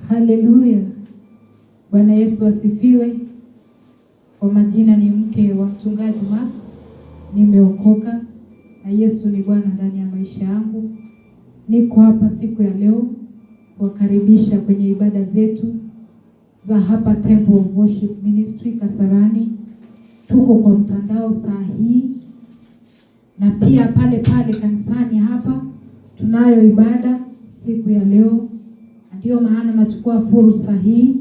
Haleluya. Bwana Yesu asifiwe. Kwa majina ni mke wa mchungaji Mark. Nimeokoka na Yesu ni Bwana ndani ya maisha yangu. Niko hapa siku ya leo kuwakaribisha kwenye ibada zetu za hapa Temple of Worship Ministry Kasarani. Tuko kwa mtandao saa hii na pia pale kanisani hapa tunayo ibada siku ya leo. Ndio maana nachukua fursa hii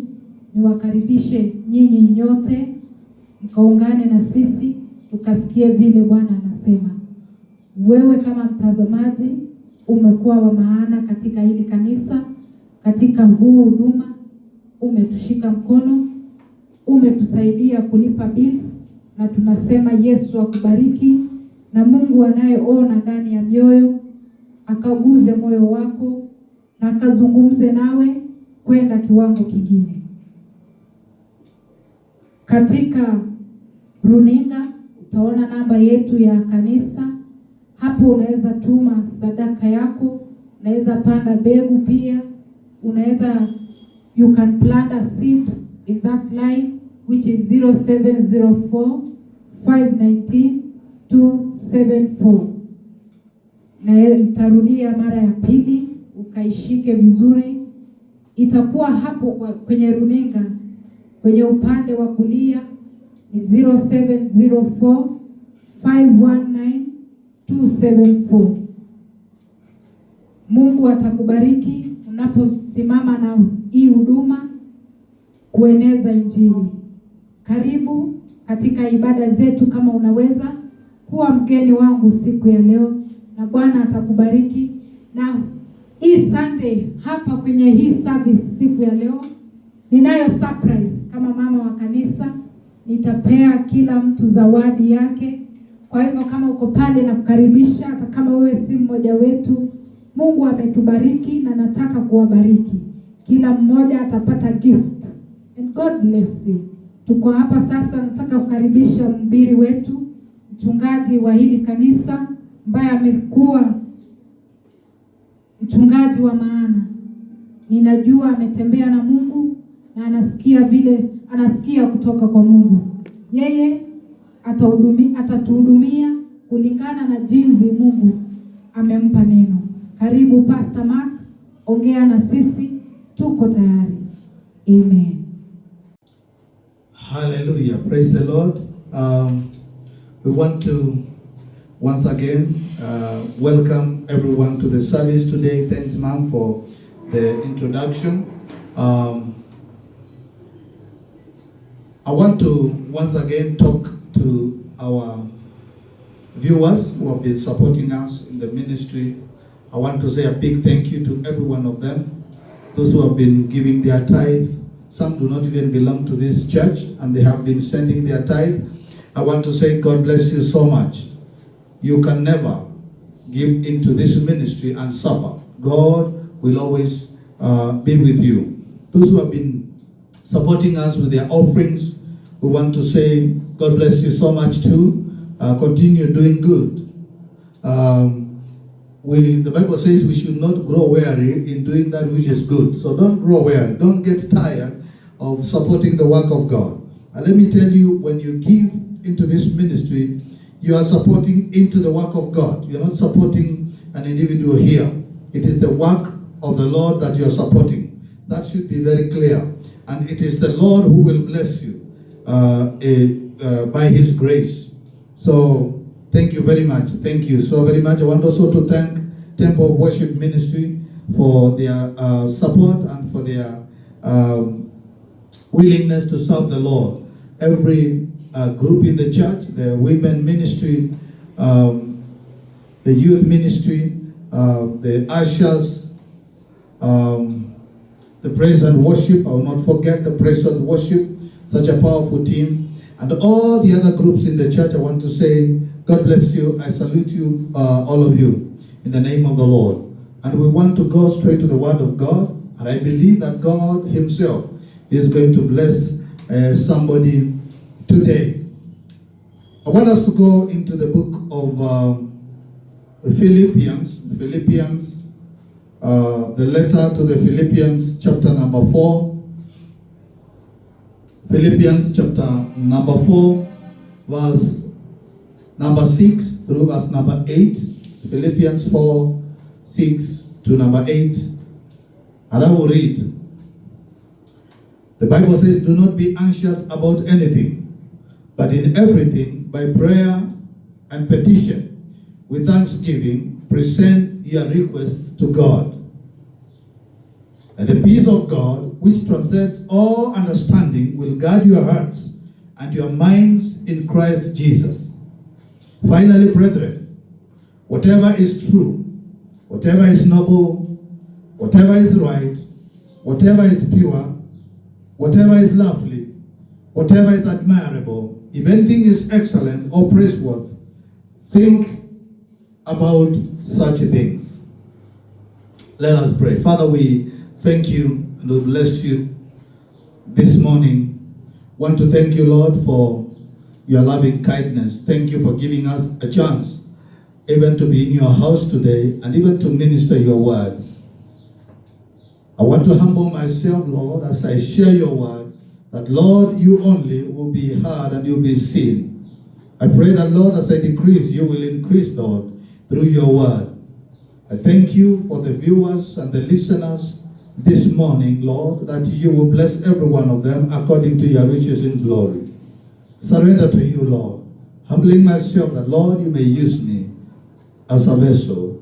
niwakaribishe nyinyi nyote mkaungane na sisi tukasikie vile Bwana anasema. Wewe kama mtazamaji umekuwa wa maana katika hili kanisa, katika huu huduma, umetushika mkono, umetusaidia kulipa bills, na tunasema Yesu akubariki, na Mungu anayeona ndani ya mioyo akaguze moyo wako na akazungumze nawe kwenda kiwango kingine. Katika runinga utaona namba yetu ya kanisa. Hapo unaweza tuma sadaka yako, unaweza panda mbegu pia, you can plant a seed in that line which is 0704 519 274. Na nitarudia mara ya pili ukaishike vizuri. Itakuwa hapo kwenye runinga kwenye upande wa kulia ni 0704 519 274. Mungu atakubariki unaposimama na hii huduma kueneza Injili. Karibu katika ibada zetu. Kama unaweza kuwa mgeni wangu siku ya leo, na Bwana atakubariki. Na hii Sunday hapa kwenye hii service siku ya leo ninayo surprise. Kama mama wa kanisa nitapea kila mtu zawadi yake. Kwa hivyo kama uko pale na kukaribisha, hata kama wewe si mmoja wetu, Mungu ametubariki na nataka kuwabariki. Kila mmoja atapata gift. And God bless you. Tuko hapa sasa, nataka kukaribisha mhubiri wetu, mchungaji wa hili kanisa ambaye amekuwa mchungaji wa maana. Ninajua ametembea na Mungu na anasikia kutoka kwa Mungu. Yeye atatuhudumia kulingana na jinsi Mungu amempa neno. Karibu Pastor Mark, ongea na sisi, tuko tayari. Amen. Hallelujah. Praise the Lord. We want to once again welcome everyone to the service today. Thanks, Ma'am, for the introduction. I want to once again talk to our viewers who have been supporting us in the ministry. I want to say a big thank you to every one of them. Those who have been giving their tithe. Some do not even belong to this church and they have been sending their tithe. I want to say God bless you so much. You can never give into this ministry and suffer. God will always be with you. Those who have been supporting us with their offerings, we want to say God bless you so much too. Continue doing good. The Bible says we should not grow weary in doing that which is good. So don't grow weary. Don't get tired of supporting the work of God. And let me tell you, when you give into this ministry, you are supporting into the work of God. You're not supporting an individual here. It is the work of the Lord that you're supporting. That should be very clear. And it is the Lord who will bless you by His grace. So thank you very much. Thank you so very much. I want also to thank Temple of Worship Ministry for their support and for their willingness to serve the Lord. Every group in the church, the women ministry, the youth ministry, the ushers, the praise and worship. I will not forget the praise and worship, such a powerful team. And all the other groups in the church, I want to say, God bless you. I salute you, all of you, in the name of the Lord. And we want to go straight to the Word of God. And I believe that God Himself is going to bless somebody today. I want us to go into the book of Philippians the letter to the Philippians, chapter number 4. Philippians chapter number 4, verse number 6 through verse number 8. Philippians 4, 6 to number 8. And I will read. The Bible says, do not be anxious about anything, but in everything, by prayer and petition, with thanksgiving, present your requests to God. And the peace of God, which transcends all understanding, will guard your hearts and your minds in Christ Jesus. Finally, brethren, whatever is true, whatever is noble, whatever is right, whatever is pure, whatever is lovely, whatever is admirable, if anything is excellent or praiseworthy, think about such things. Let us pray. Father, we thank you and we bless you this morning. Want to thank you, Lord, for your loving kindness. Thank you for giving us a chance even to be in your house today and even to minister your word. I want to humble myself, Lord, as I share your word, that, Lord, you only will be heard and you'll be seen. I pray that, Lord, as I decrease, you will increase, Lord, through your word. I thank you for the viewers and the listeners this morning, Lord, that you will bless every one of them according to your riches in glory. Surrender to you, Lord, humbling myself that, Lord, you may use me as a vessel.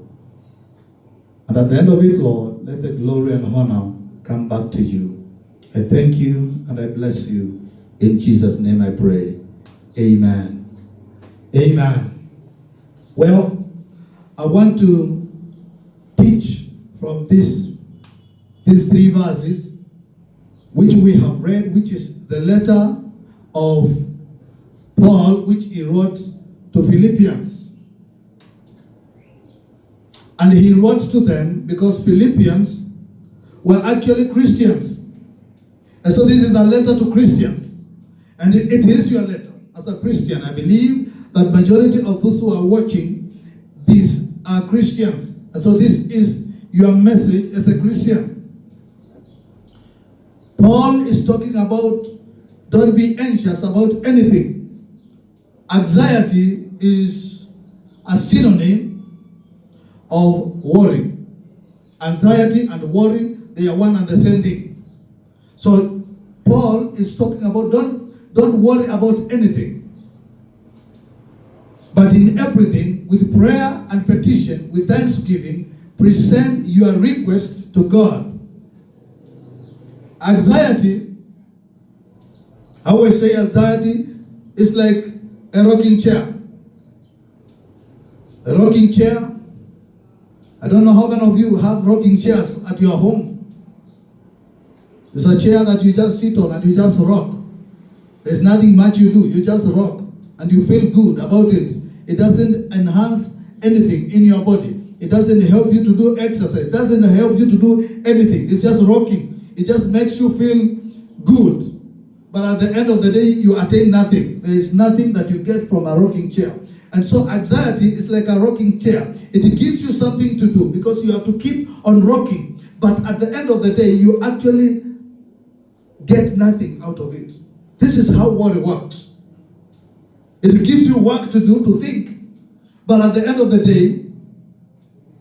And at the end of it, Lord, let the glory and honor come back to you. I thank you and I bless you. In Jesus' name I pray. Amen. Amen. Well, I want to teach from these 3 verses, which we have read, which is the letter of Paul, which he wrote to Philippians. And he wrote to them because Philippians were actually Christians. And so this is a letter to Christians. And it is your letter. As a Christian, I believe that majority of those who are watching this are Christians. And so this is your message as a Christian. Paul is talking about don't be anxious about anything. Anxiety is a synonym of worry. Anxiety and worry, they are one and the same thing. So Paul is talking about don't worry about anything, but in everything with prayer and petition, with thanksgiving, present your requests to God. Anxiety, I always say anxiety is like a rocking chair. A rocking chair, I don't know how many of you have rocking chairs at your home. It's a chair that you just sit on and you just rock. There's nothing much you do. You just rock and you feel good about it. It doesn't enhance anything in your body. It doesn't help you to do exercise. It doesn't help you to do anything. It's just rocking. It just makes you feel good. But at the end of the day, you attain nothing. There is nothing that you get from a rocking chair. And so anxiety is like a rocking chair. It gives you something to do because you have to keep on rocking. But at the end of the day, you actually get nothing out of it. This is how worry works. It gives you work to do, to think. But at the end of the day,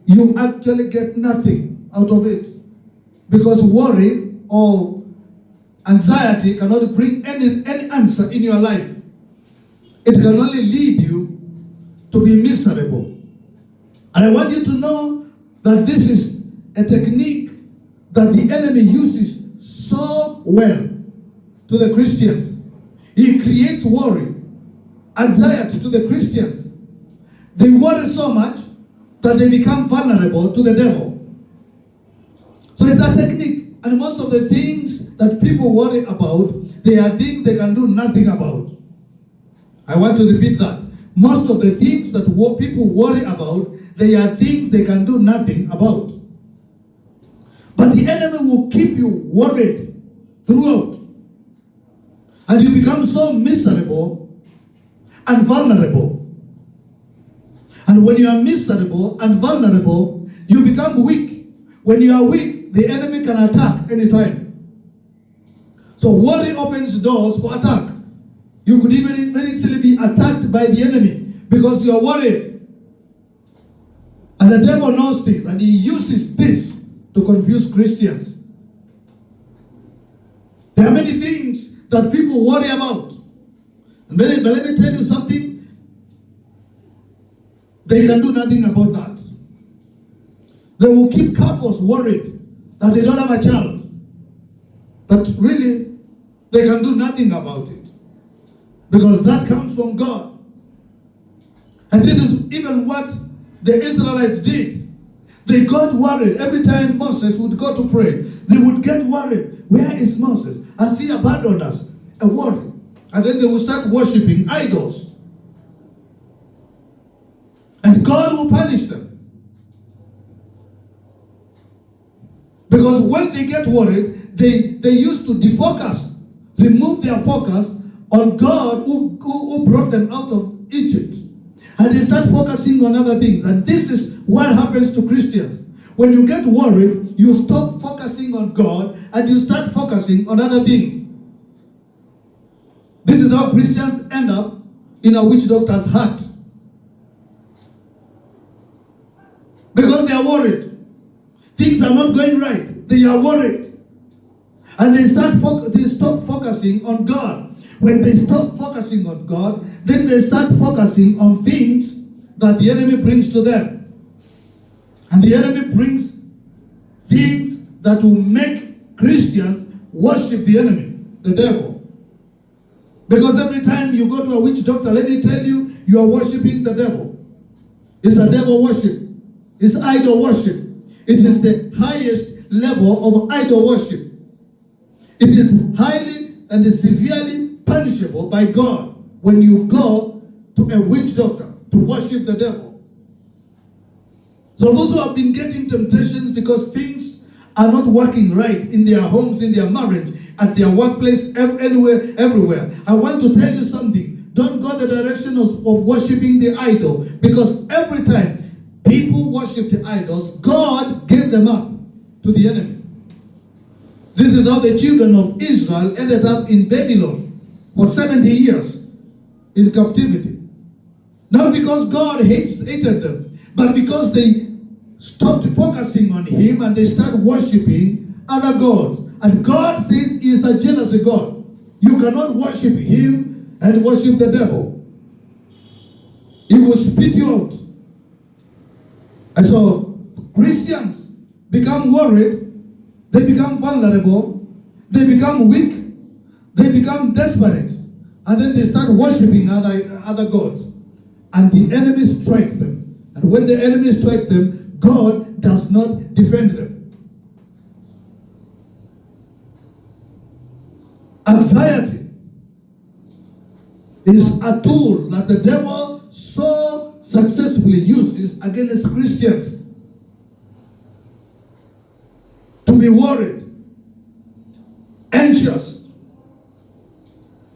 you actually get nothing out of it. Because worry or anxiety cannot bring any answer in your life. It can only lead you to be miserable. And I want you to know that this is a technique that the enemy uses so well to the Christians. He creates worry, anxiety to the Christians. They worry so much that they become vulnerable to the devil. So it's a technique. And most of the things that people worry about, they are things they can do nothing about. I want to repeat that. Most of the things that people worry about, they are things they can do nothing about. But the enemy will keep you worried throughout. And you become so miserable and vulnerable. And when you are miserable and vulnerable, you become weak. When you are weak, the enemy can attack anytime. So worry opens doors for attack. You could even very easily be attacked by the enemy because you are worried. And the devil knows this, and he uses this to confuse Christians. There are many things that people worry about. But let me tell you something. They can do nothing about that. They will keep couples worried that they don't have a child. But really, they can do nothing about it. Because that comes from God. And this is even what the Israelites did. They got worried. Every time Moses would go to pray, they would get worried. Where is Moses? Has he abandoned us? A worry. And then they would start worshiping idols. And God will punish them. Because when they get worried, they used to defocus, remove their focus on God who brought them out of Egypt. And they start focusing on other things. And this is what happens to Christians. When you get worried, you stop focusing on God and you start focusing on other things. This is how Christians end up in a witch doctor's hut. Because they are worried. Things are not going right. They are worried. And they stop focusing on God. When they stop focusing on God, then they start focusing on things that the enemy brings to them. And the enemy brings things that will make Christians worship the enemy, the devil. Because every time you go to a witch doctor, let me tell you, you are worshiping the devil. It's a devil worship. It's idol worship. It is the highest level of idol worship. It is highly and severely punishable by God when you go to a witch doctor to worship the devil. So those who have been getting temptations because things are not working right in their homes, in their marriage, at their workplace, anywhere, everywhere, I want to tell you something. Don't go the direction of worshiping the idol, because every time people worship the idols, God gave them up to the enemy. This is how the children of Israel ended up in Babylon for 70 years in captivity. Not because God hated them, but because they stopped focusing on Him and they started worshiping other gods. And God says He is a jealous God. You cannot worship Him and worship the devil. He will spit you out. And so Christians become worried, they become vulnerable, they become weak, they become desperate, and then they start worshiping other gods. And the enemy strikes them. And when the enemy strikes them, God does not defend them. Anxiety is a tool that the devil so successfully uses against Christians. To be worried, anxious.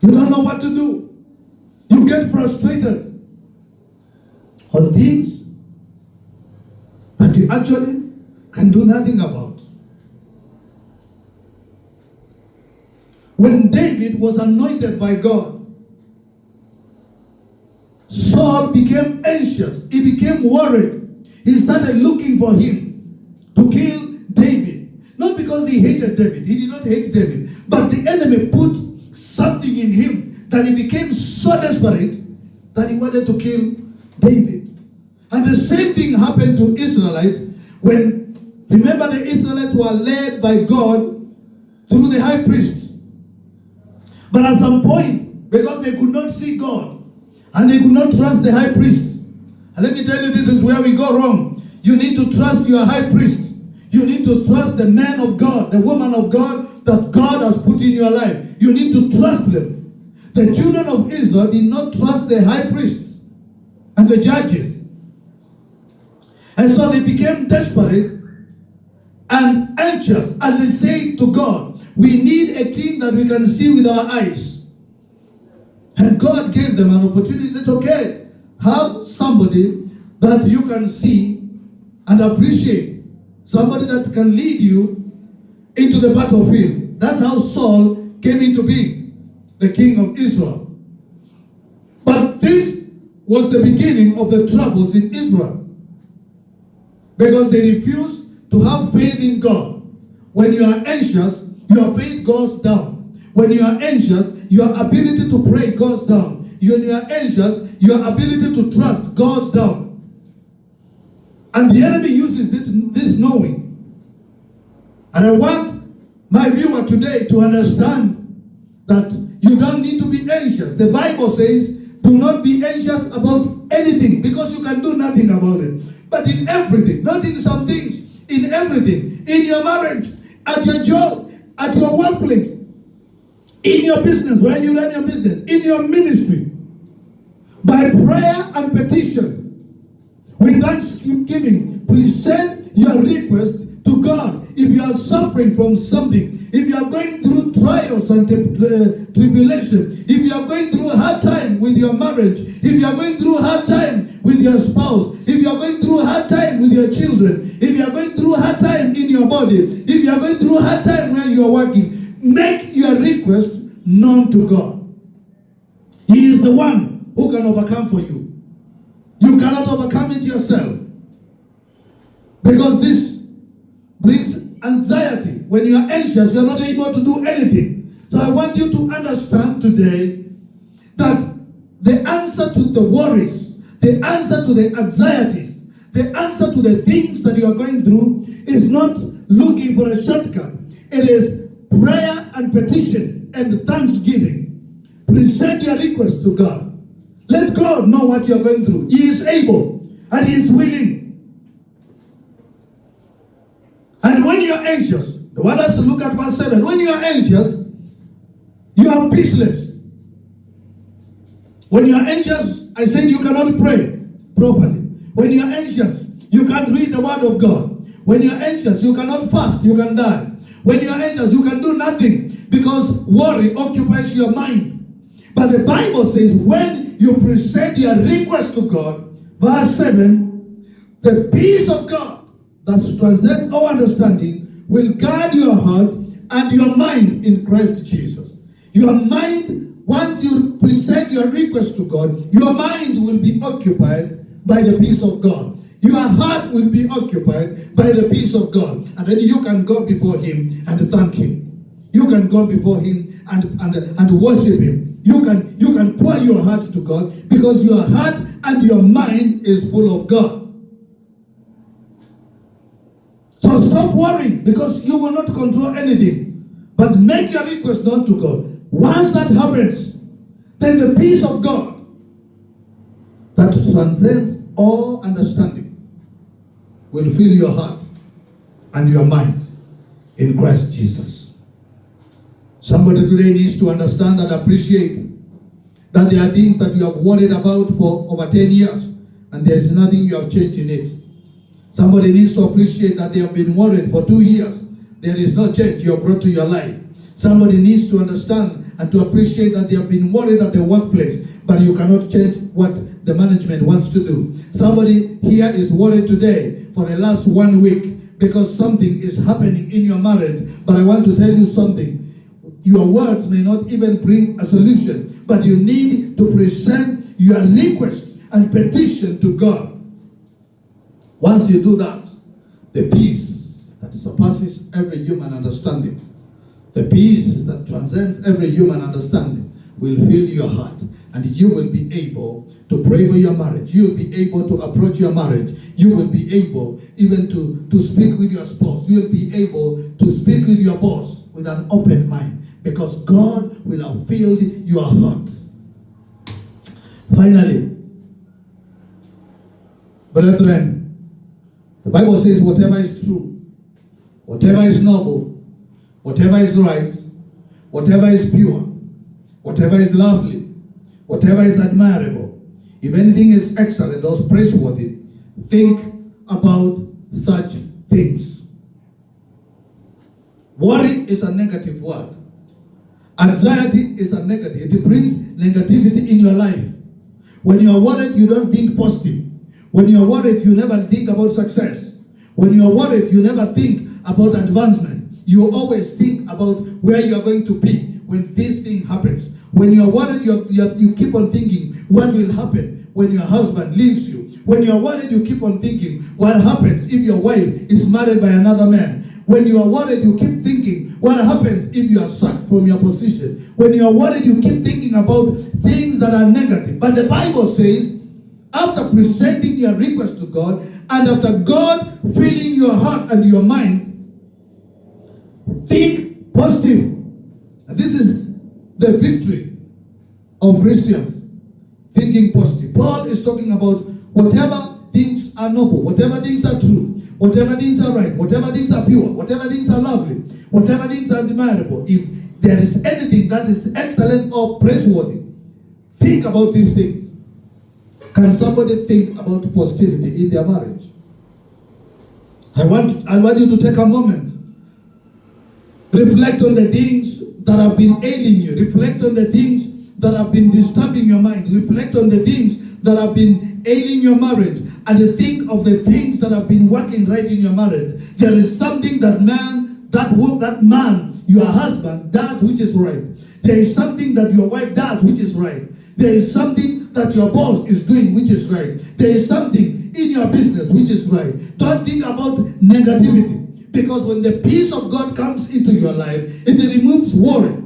You don't know what to do. You get frustrated on things that you actually can do nothing about. When David was anointed by God, Saul became anxious. He became worried. He started looking for him to kill David. Not because he hated David. He did not hate David. But the enemy put something in him that he became so desperate that he wanted to kill David. And the same thing happened to Israelites when, remember, the Israelites were led by God through the high priest. But at some point, because they could not see God, and they could not trust the high priest. And let me tell you, this is where we go wrong. You need to trust your high priest. You need to trust the man of God, the woman of God that God has put in your life. You need to trust them. The children of Israel did not trust the high priests and the judges. And so they became desperate and anxious. And they said to God, we need a king that we can see with our eyes. And God gave them an opportunity. He said, okay, have somebody that you can see and appreciate. somebody that can lead you into the battlefield. That's how Saul came into being, the king of Israel. But this was the beginning of the troubles in Israel, because they refused to have faith in God. When you are anxious, your faith goes down. When you are anxious, your ability to pray goes down. When you are anxious, your ability to trust goes down. And the enemy uses this knowing. And I want my viewer today to understand that you don't need to be anxious. The Bible says, do not be anxious about anything, because you can do nothing about it. But in everything, not in some things, in everything, in your marriage, at your job, at your workplace, in your business, when you run your business, in your ministry, by prayer and petition, with thanksgiving, present your request to God. If you are suffering from something, if you are going through trials and tribulation, if you are going through a hard time with your marriage, if you are going through a hard time with your spouse, if you are going through a hard time with your children, if you are going through a hard time in your body, if you are going through a hard time where you are working, make your request known to God. He is the one who can overcome for you. You cannot overcome it yourself, because this brings anxiety. When you are anxious, you are not able to do anything. So I want you to understand today that the answer to the worries, the answer to the anxieties, the answer to the things that you are going through is not looking for a shortcut. It is prayer and petition and thanksgiving. Present your request to God. Let God know what you are going through. He is able and He is willing. And when you are anxious, I want us to look at verse 7. When you are anxious, you are peaceless. When you are anxious, I said you cannot pray properly. When you are anxious, you can't read the word of God. When you are anxious, you cannot fast, you can die. When you are anxious, you can do nothing, because worry occupies your mind. But the Bible says when you present your request to God, verse 7, the peace of God that transcends our understanding will guard your heart and your mind in Christ Jesus. Your mind, once you present your request to God, your mind will be occupied by the peace of God. Your heart will be occupied by the peace of God. And then you can go before Him and thank Him. You can go before Him and worship Him. You can pour your heart to God, because your heart and your mind is full of God. So stop worrying, because you will not control anything. But make your request known to God. Once that happens, then the peace of God that transcends all understanding will fill your heart and your mind in Christ Jesus. Somebody today needs to understand and appreciate that there are things that you have worried about for over 10 years and there is nothing you have changed in it. Somebody needs to appreciate that they have been worried for 2 years. There is no change you have brought to your life. Somebody needs to understand and to appreciate that they have been worried at the workplace, but you cannot change what the management wants to do. Somebody here is worried today for the last 1 week because something is happening in your marriage. But I want to tell you something. Your words may not even bring a solution, but you need to present your request and petition to God. Once you do that, the peace that surpasses every human understanding, the peace that transcends every human understanding, will fill your heart, and you will be able to pray for your marriage. You will be able to approach your marriage. You will be able even to speak with your spouse. You will be able to speak with your boss with an open mind, because God will have filled your heart. Finally, brethren, the Bible says whatever is true, whatever is noble, whatever is right, whatever is pure, whatever is lovely, whatever is admirable, if anything is excellent or praiseworthy, think about such things. Worry is a negative word. Anxiety is a negative. It brings negativity in your life. When you are worried, you don't think positive. When you are worried, you never think about success. When you are worried, you never think about advancement. You always think about where you are going to be when this thing happens. When you are worried, you keep on thinking what will happen when your husband leaves you. When you are worried, you keep on thinking what happens if your wife is married by another man. When you are worried, you keep thinking what happens if you are sacked from your position. When you are worried, you keep thinking about things that are negative. But the Bible says, after presenting your request to God, and after God filling your heart and your mind, think positive. And this is the victory of Christians. Thinking positive. Paul is talking about whatever things are noble, whatever things are true, whatever things are right, whatever things are pure, whatever things are lovely, whatever things are admirable. If there is anything that is excellent or praiseworthy, think about these things. Can somebody think about positivity in their marriage? I want you to take a moment. Reflect on the things that have been ailing you. Reflect on the things that have been disturbing your mind. Reflect on the things that have been ailing your marriage. And think of the things that have been working right in your marriage. There is something that man, your husband, does which is right. There is something that your wife does which is right. There is something that your boss is doing which is right. There is something in your business which is right. Don't think about negativity. Because when the peace of God comes into your life, it removes worry.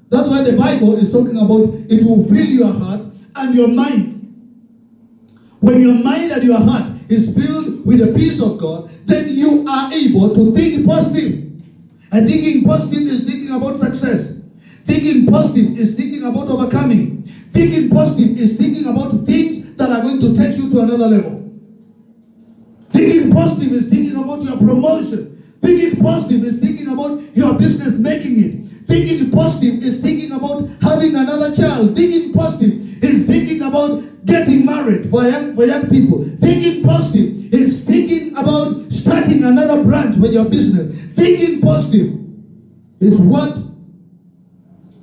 That's why the Bible is talking about it will fill your heart and your mind. When your mind and your heart is filled with the peace of God, then you are able to think positive. And thinking positive is thinking about success. Thinking positive is thinking about overcoming. Thinking positive is thinking about things that are going to take you to another level. Thinking positive is thinking about your promotion. Thinking positive is thinking about your business making it. Thinking positive is thinking about having another child. Thinking positive is thinking about getting married for young people. Thinking positive is thinking about starting another branch for your business. Thinking positive is what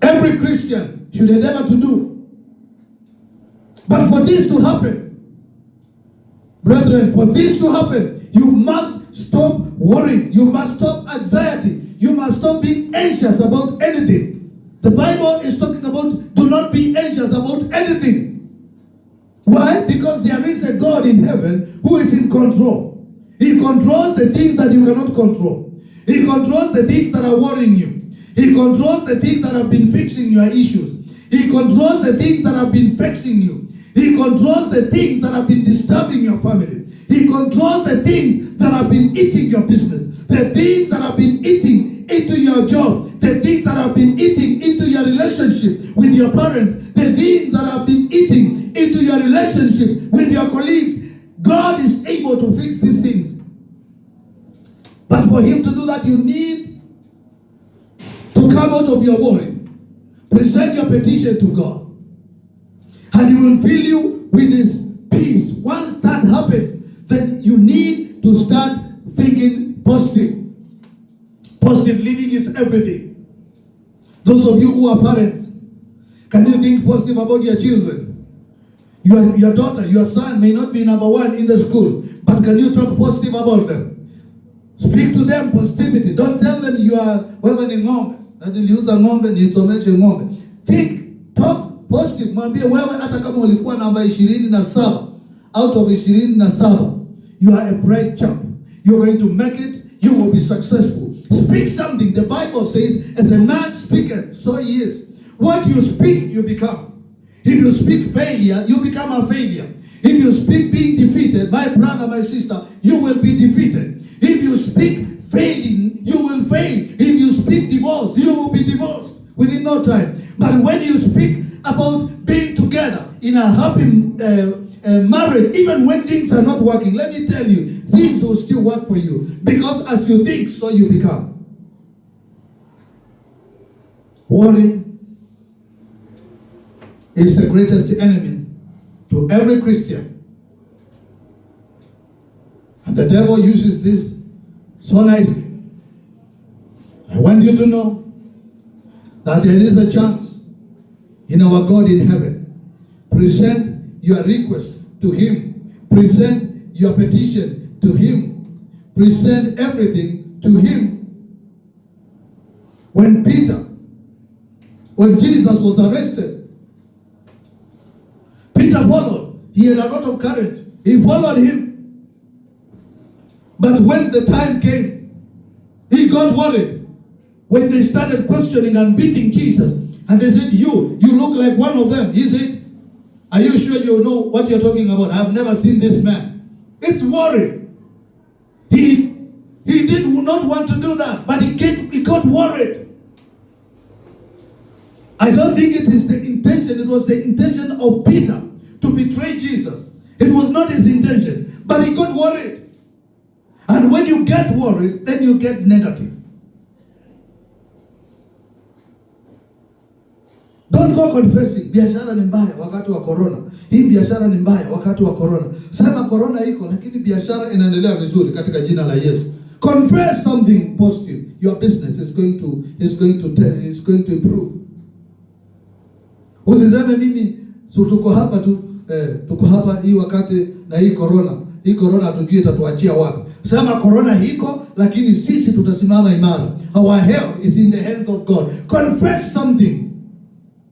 every Christian should endeavor to do. But for this to happen, brethren, for this to happen, you must stop worrying. You must stop anxiety. You must stop being anxious about anything. The Bible is talking about do not be anxious about anything. Why? Because there is a God in heaven who is in control. He controls the things that you cannot control. He controls the things that are worrying you. He controls the things that have been fixing your issues. He controls the things that have been vexing you. He controls the things that have been disturbing your family. He controls the things that have been eating your business. The things that have been eating into your job. The things that have been eating into your relationship with your parents. The things that have been eating into your relationship with your colleagues. God is able to fix these things. But for him to do that, you need to come out of your worry. Present your petition to God. And he will fill you with his peace. Once that happens, then you need to start thinking positive. Positive living is everything. Those of you who are parents, can you think positive about your children? Your daughter, your son may not be number one in the school, but can you talk positive about them? Speak to them positivity. Don't tell them you are wewe ni ng'ombe. Niliuza ng'ombe nitomeshe ng'ombe. Think, talk positive. Mwambie wewe hata kama ulikuwa namba 27 out of 27, you are a bright chap. You're going to make it. You will be successful. Speak something. The Bible says, as a man speaketh, so he is. What you speak, you become. If you speak failure, you become a failure. If you speak being defeated, my brother, my sister, you will be defeated. If you speak failing, you will fail. If you speak divorce, you will be divorced within no time. But when you speak about being together in a happy marriage, even when things are not working, let me tell you, things will still work for you. Because as you think, so you become. Worry is the greatest enemy to every Christian. And the devil uses this so nicely. I want you to know that there is a chance in our God in heaven. Present your request to him. Present your petition to him. present everything to him. When Jesus was arrested, Peter followed. He had a lot of courage. He followed him. But when the time came, he got worried. When they started questioning and beating Jesus, and they said, you look like one of them. He said, are you sure you know what you're talking about? I have never seen this man. It's worry. He did not want to do that, but he got worried. I don't think it is the intention. It was the intention of Peter to betray Jesus. It was not his intention, but he got worried. And when you get worried, then you get negative. Don't go confessing. Biashara ni mbaya wakati wa corona. Hii biashara ni mbaya wakati wa corona. Sema corona iko, lakini biashara inaendelea vizuri katika jina la Yesu. Confess something positive. Your business is going to improve. Usiseme mimi tuko hapa tu tuko hapa hii wakati na hii corona. Hii corona hatujui itatuachia wapi. Sema corona iko, lakini sisi tutasimama imara. Our health is in the hands of God. Confess something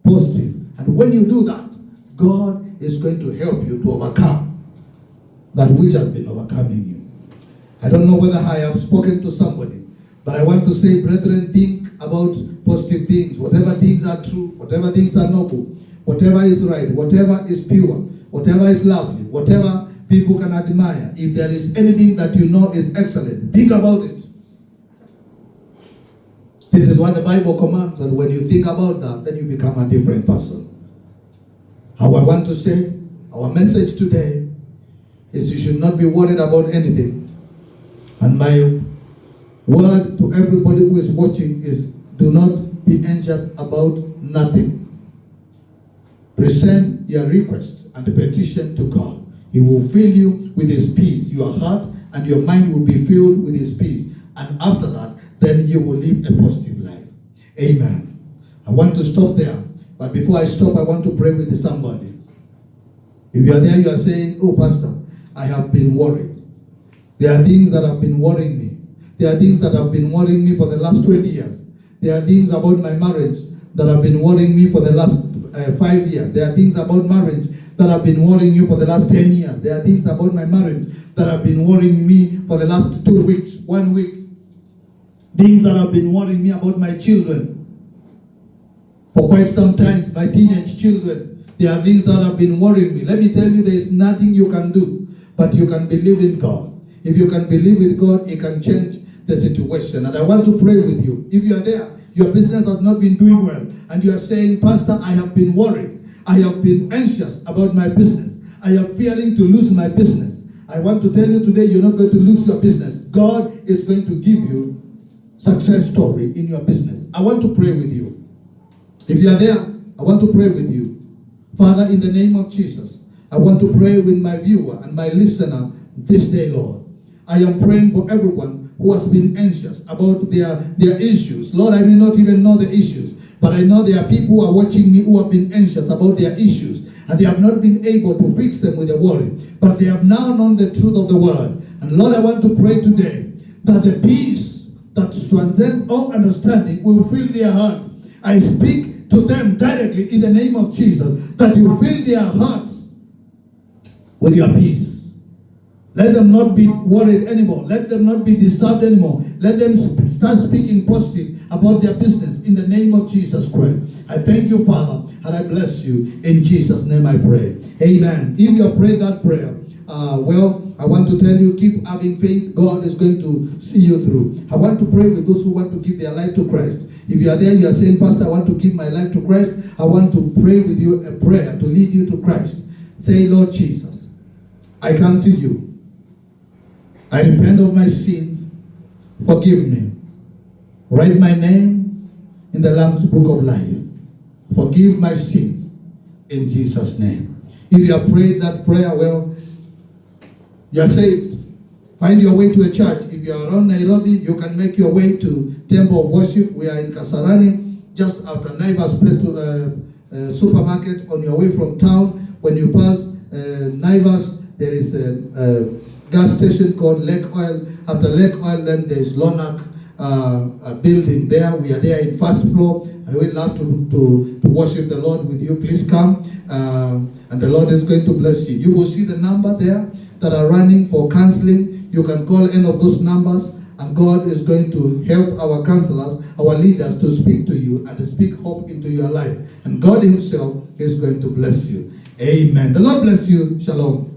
positive. And when you do that, God is going to help you to overcome that which has been overcoming you. I don't know whether I have spoken to somebody, but I want to say, brethren, think about positive things. Whatever things are true, whatever things are noble, whatever is right, whatever is pure, whatever is lovely, whatever people can admire, if there is anything that you know is excellent, think about it. This is what the Bible commands, and when you think about that, then you become a different person. How I want to say, our message today is you should not be worried about anything. And my word to everybody who is watching is, do not be anxious about nothing. Present your requests and petition to God. He will fill you with his peace. Your heart and your mind will be filled with his peace. And after that, then you will live a positive life. Amen. I want to stop there. But before I stop, I want to pray with somebody. If you are there, you are saying, oh, Pastor, I have been worried. There are things that have been worrying me. There are things that have been worrying me for the last 20 years. There are things about my marriage that have been worrying me for the last 5 years. There are things about marriage that have been worrying you for the last 10 years. There are things about my marriage that have been worrying me for the last 2 weeks, 1 week. Things that have been worrying me about my children for quite some time, my teenage children. There are things that have been worrying me. Let me tell you, there is nothing you can do, but you can believe in God. If you can believe with God, He can change the situation. And I want to pray with you. If you are there, your business has not been doing well, and you are saying, Pastor, I have been worried. I have been anxious about my business. I am fearing to lose my business. I want to tell you today, you're not going to lose your business. God is going to give you success story in your business. I want to pray with you. If you are there, I want to pray with you. Father, in the name of Jesus, I want to pray with my viewer and my listener this day, Lord. I am praying for everyone who has been anxious about their issues. Lord, I may not even know the issues, but I know there are people who are watching me who have been anxious about their issues, and they have not been able to fix them with a worry, but they have now known the truth of the word. And Lord, I want to pray today that the peace that transcends all understanding will fill their hearts. I speak to them directly in the name of Jesus, that you fill their hearts with your peace. Let them not be worried anymore. Let them not be disturbed anymore. Let them start speaking positive about their business in the name of Jesus Christ. I thank you, Father, and I bless you. In Jesus' name I pray. Amen. If you have prayed that prayer, I want to tell you, keep having faith. God is going to see you through. I want to pray with those who want to give their life to Christ. If you are there, you are saying, Pastor, I want to give my life to Christ. I want to pray with you a prayer to lead you to Christ. Say, Lord Jesus, I come to you. I repent of my sins. Forgive me. Write my name in the Lamb's Book of Life. Forgive my sins in Jesus' name. If you have prayed that prayer, you are saved. Find your way to a church. If you are around Nairobi, you can make your way to Temple of Worship. We are in Kasarani, just after Naivas supermarket on your way from town. When you pass Naivas, there is gas station called Lake Oil. After Lake Oil, then there's Lonak a building there. We are there in first floor. And we'd love to worship the Lord with you. Please come. And the Lord is going to bless you. You will see the number there that are running for counseling. You can call any of those numbers, and God is going to help our counselors, our leaders, to speak to you and to speak hope into your life. And God himself is going to bless you. Amen. The Lord bless you. Shalom.